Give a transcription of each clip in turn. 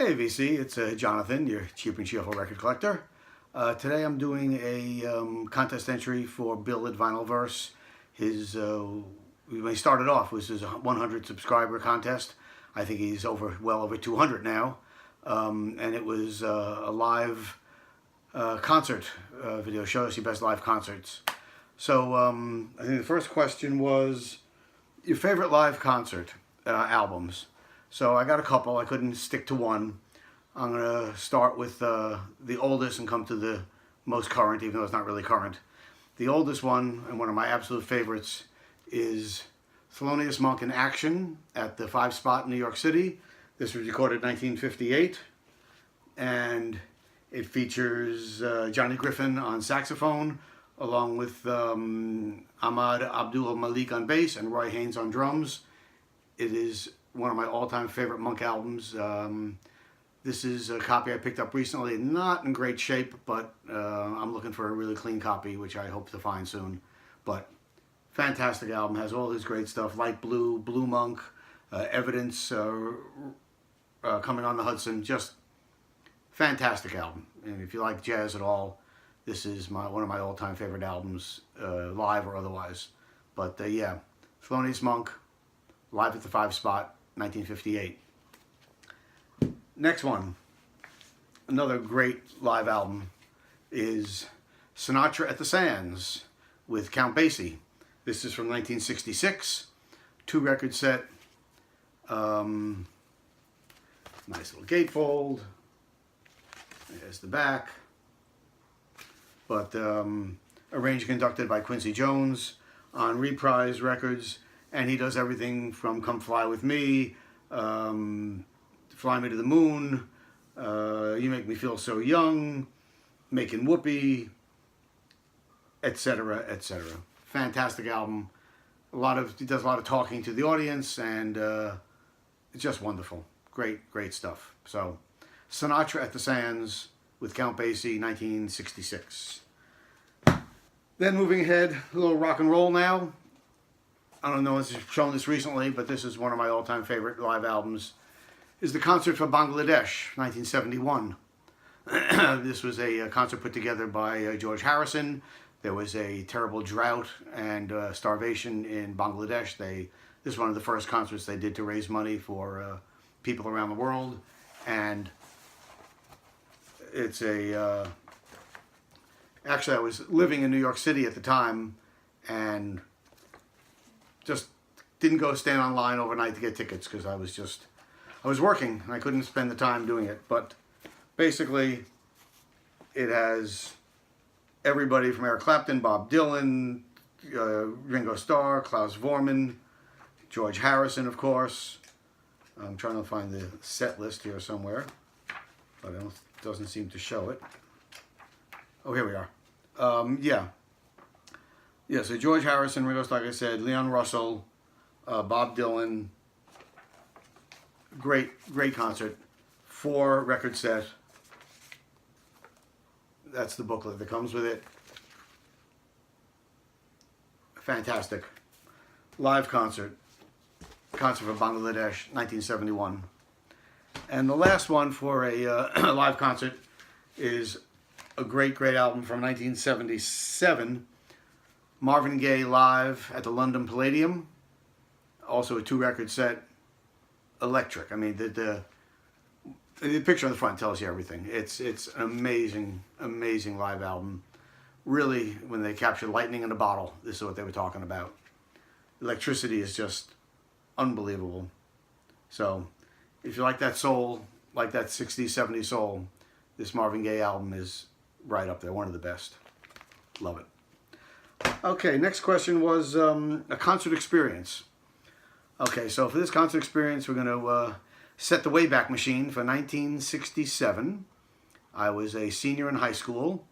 Hey VC, it's Jonathan, your cheap and cheerful record collector. Today I'm doing a contest entry for Bill at Vinylverse. When he started off was his 100 subscriber contest. I think he's well over 200 now. And it was a live concert video, show us your best live concerts. So I think the first question was your favorite live concert albums. So I got a couple. I couldn't stick to one. I'm going to start with the oldest and come to the most current, even though it's not really current. The oldest one, and one of my absolute favorites, is Thelonious Monk in Action at the 5 Spot in New York City. This was recorded in 1958, and it features Johnny Griffin on saxophone, along with Ahmad Abdul Malik on bass and Roy Haynes on drums. It is one of my all-time favorite Monk albums. This is a copy I picked up recently, not in great shape, but I'm looking for a really clean copy, which I hope to find soon. But fantastic album, has all his great stuff, Light Blue, Blue Monk, Evidence, Coming on the Hudson, just fantastic album. And if you like jazz at all, this is one of my all-time favorite albums, live or otherwise. But yeah, Thelonious Monk, live at the 5 Spot, 1958. Next one, another great live album, is Sinatra at the Sands with Count Basie. This is from 1966, 2-record set, nice little gatefold, there's the back, but arranged and conducted by Quincy Jones on Reprise Records. And he does everything from Come Fly With Me, Fly Me to the Moon, You Make Me Feel So Young, Making Whoopee, etc., etc. Fantastic album. He does a lot of talking to the audience, and it's just wonderful. Great, great stuff. So, Sinatra at the Sands with Count Basie, 1966. Then moving ahead, a little rock and roll now. I don't know if I've shown this recently, but this is one of my all-time favorite live albums, is the Concert for Bangladesh, 1971. This was a concert put together by George Harrison. There was a terrible drought and starvation in Bangladesh. This is one of the first concerts they did to raise money for people around the world. And it's actually, I was living in New York City at the time, and just didn't go stand online overnight to get tickets because I was working and I couldn't spend the time doing it. But basically, it has everybody from Eric Clapton, Bob Dylan, Ringo Starr, Klaus Voormann, George Harrison, of course. I'm trying to find the set list here somewhere, but it doesn't seem to show it. Oh, here we are. Yeah, so George Harrison, Ringo Starr, like I said, Leon Russell, Bob Dylan. Great, great concert. 4-record set. That's the booklet that comes with it. Fantastic. Live concert. Concert for Bangladesh, 1971. And the last one for a live concert is a great, great album from 1977. Marvin Gaye live at the London Palladium. Also a 2-record set. Electric. I mean, the picture on the front tells you everything. It's an amazing, amazing live album. Really, when they captured lightning in a bottle, this is what they were talking about. Electricity is just unbelievable. So, if you like that soul, like that 60s, 70s soul, this Marvin Gaye album is right up there. One of the best. Love it. Okay, next question was a concert experience. Okay, so for this concert experience, we're going to set the Wayback Machine for 1967. I was a senior in high school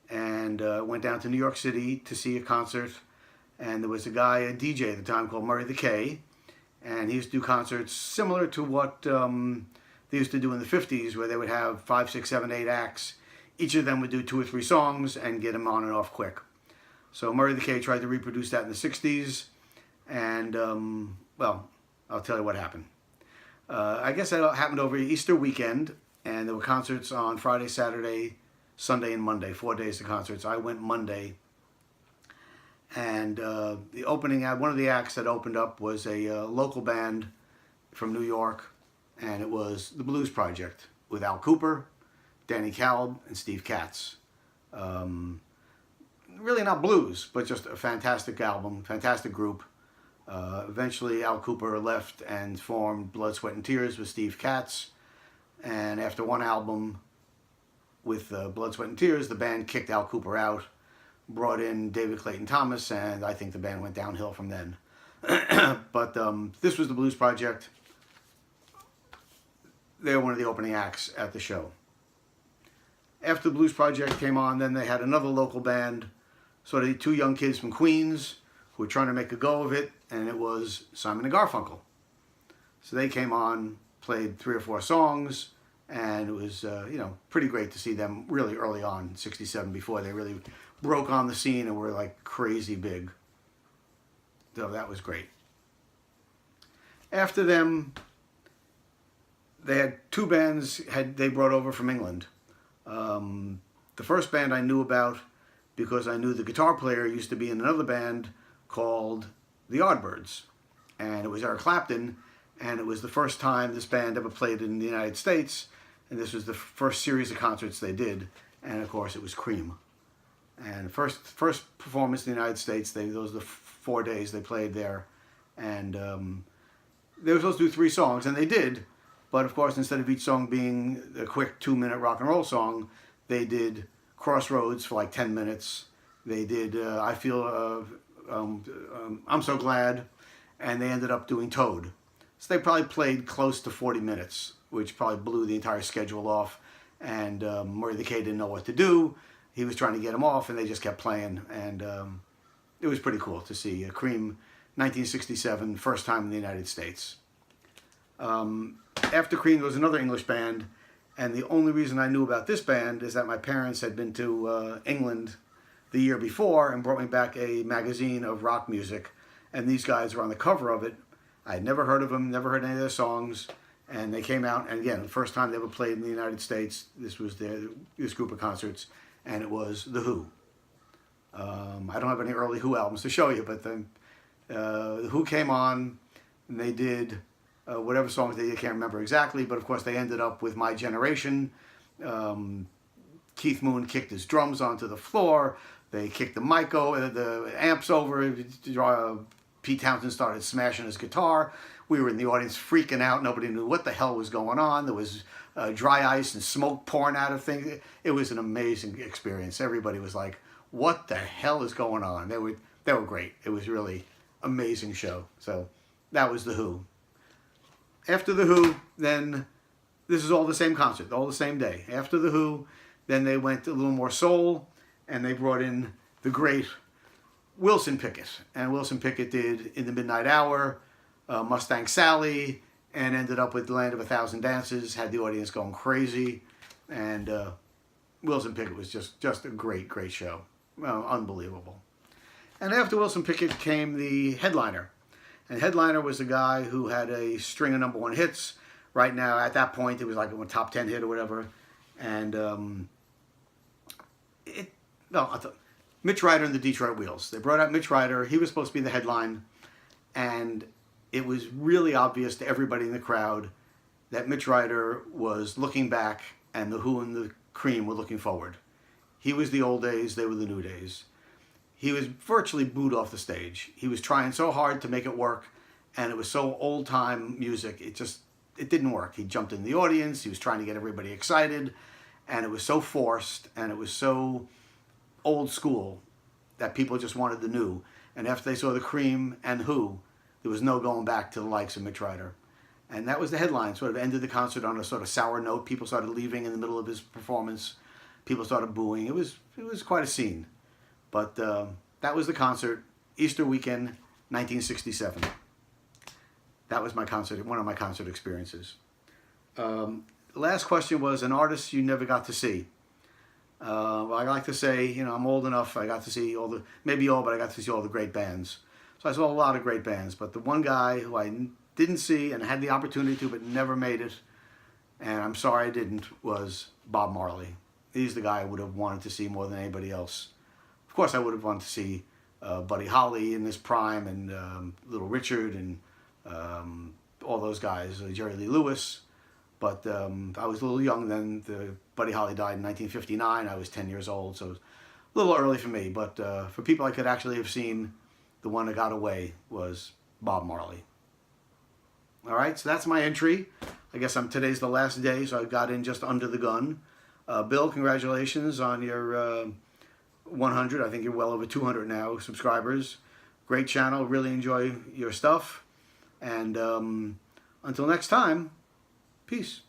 and went down to New York City to see a concert. And there was a DJ at the time called Murray the K. And he used to do concerts similar to what they used to do in the 50s, where they would have 5, 6, 7, 8 acts. Each of them would do 2 or 3 songs and get them on and off quick. So Murray the K tried to reproduce that in the 60s, and, well, I'll tell you what happened. I guess that happened over Easter weekend, and there were concerts on Friday, Saturday, Sunday, and Monday. 4 days of concerts. I went Monday, and the opening act, one of the acts that opened up was a local band from New York, and it was the Blues Project with Al Cooper, Danny Kalb, and Steve Katz. Really not blues, but just a fantastic album, fantastic group. Eventually, Al Cooper left and formed Blood, Sweat, and Tears with Steve Katz. And after one album with Blood, Sweat, and Tears, the band kicked Al Cooper out, brought in David Clayton Thomas, and I think the band went downhill from then. But this was the Blues Project. They were one of the opening acts at the show. After the Blues Project came on, then they had another local band, sort of two young kids from Queens who were trying to make a go of it, and it was Simon and Garfunkel. So they came on, played 3 or 4 songs, and it was pretty great to see them really early on, in '67, before they really broke on the scene and were like crazy big. So that was great. After them, they had 2 bands they brought over from England. The first band I knew about because I knew the guitar player used to be in another band called the Yardbirds, and it was Eric Clapton, and it was the first time this band ever played in the United States, and this was the first series of concerts they did, and of course it was Cream. And first performance in the United States, those were the 4 days they played there, and they were supposed to do 3 songs, and they did, but of course instead of each song being a quick 2-minute rock and roll song, they did Crossroads for like 10 minutes. They did I Feel I'm So Glad, and they ended up doing Toad. So they probably played close to 40 minutes, which probably blew the entire schedule off, and Murray the K didn't know what to do. He was trying to get them off, and they just kept playing, and it was pretty cool to see Cream, 1967, first time in the United States. After Cream, there was another English band, and the only reason I knew about this band is that my parents had been to England the year before and brought me back a magazine of rock music, and these guys were on the cover of it. I had never heard of them, never heard any of their songs, and they came out, and again, the first time they ever played in the United States, this was this group of concerts, and it was The Who. I don't have any early Who albums to show you, but The Who came on, and they did whatever songs they did, I can't remember exactly, but of course they ended up with My Generation. Keith Moon kicked his drums onto the floor. They kicked the amps over. Pete Townsend started smashing his guitar. We were in the audience freaking out. Nobody knew what the hell was going on. There was dry ice and smoke pouring out of things. It was an amazing experience. Everybody was like, what the hell is going on? They were great. It was really amazing show. So that was The Who. After The Who, then this is all the same concert, all the same day. After The Who, then they went a little more soul, and they brought in the great Wilson Pickett. And Wilson Pickett did In the Midnight Hour, Mustang Sally, and ended up with Land of a Thousand Dances, had the audience going crazy. And Wilson Pickett was just a great, great show. Well, unbelievable. And after Wilson Pickett came the headliner. And headliner was a guy who had a string of #1 hits. Right now, at that point, it was like a top 10 hit or whatever. And Mitch Ryder and the Detroit Wheels. They brought out Mitch Ryder. He was supposed to be the headline. And it was really obvious to everybody in the crowd that Mitch Ryder was looking back and the Who and the Cream were looking forward. He was the old days, they were the new days. He was virtually booed off the stage. He was trying so hard to make it work, and it was so old-time music, it didn't work. He jumped in the audience, he was trying to get everybody excited, and it was so forced, and it was so old school that people just wanted the new. And after they saw the Cream and Who, there was no going back to the likes of Mitch Ryder. And that was the headline, sort of ended the concert on a sort of sour note. People started leaving in the middle of his performance. People started booing. It was quite a scene. But that was the concert, Easter weekend, 1967. That was my concert, one of my concert experiences. Last question was an artist you never got to see. Well, I like to say, I'm old enough, I got to see maybe all, but I got to see all the great bands. So I saw a lot of great bands, but the one guy who I didn't see and had the opportunity to, but never made it, and I'm sorry I didn't, was Bob Marley. He's the guy I would have wanted to see more than anybody else. Of course, I would have wanted to see Buddy Holly in his prime, and Little Richard, and all those guys, Jerry Lee Lewis. But I was a little young then. Buddy Holly died in 1959. I was 10 years old, so it was a little early for me. But for people I could actually have seen, the one that got away was Bob Marley. All right, so that's my entry. I guess today's the last day, so I got in just under the gun. Bill, congratulations on your 100. I think you're well over 200 now subscribers. Great channel. Really enjoy your stuff. And until next time, peace.